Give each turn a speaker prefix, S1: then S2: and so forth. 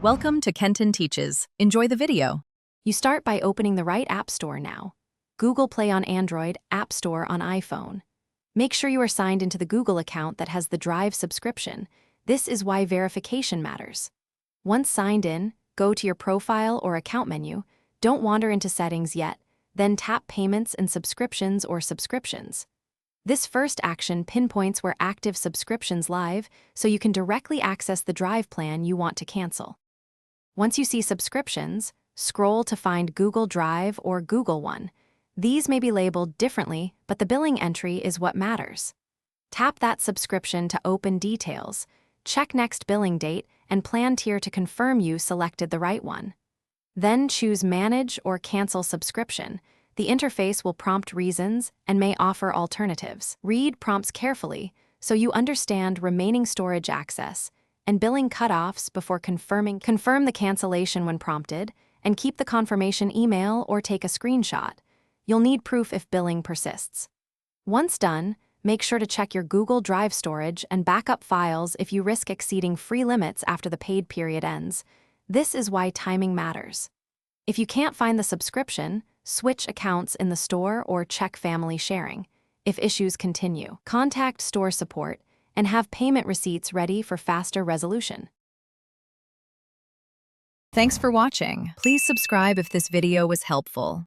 S1: Welcome to Kenton Teaches. Enjoy the video.
S2: You start by opening the right app store now. Google Play on Android, App Store on iPhone. Make sure you are signed into the Google account that has the Drive subscription. This is why verification matters. Once signed in, go to your profile or account menu. Don't wander into settings yet, then tap Payments and Subscriptions or Subscriptions. This first action pinpoints where active subscriptions live, so you can directly access the Drive plan you want to cancel. Once you see subscriptions, scroll to find Google Drive or Google One. These may be labeled differently, but the billing entry is what matters. Tap that subscription to open details, check next billing date, and plan tier to confirm you selected the right one. Then choose Manage or Cancel Subscription. The interface will prompt reasons and may offer alternatives. Read prompts carefully so you understand remaining storage access and billing cutoffs before confirming. Confirm the cancellation when prompted, and keep the confirmation email or take a screenshot. You'll need proof if billing persists. Once done, make sure to check your Google Drive storage and backup files if you risk exceeding free limits after the paid period ends. This is why timing matters. If you can't find the subscription, switch accounts in the store or check family sharing. If issues continue, contact store support and have payment receipts ready for faster resolution.
S1: Thanks for watching. Please subscribe if this video was helpful.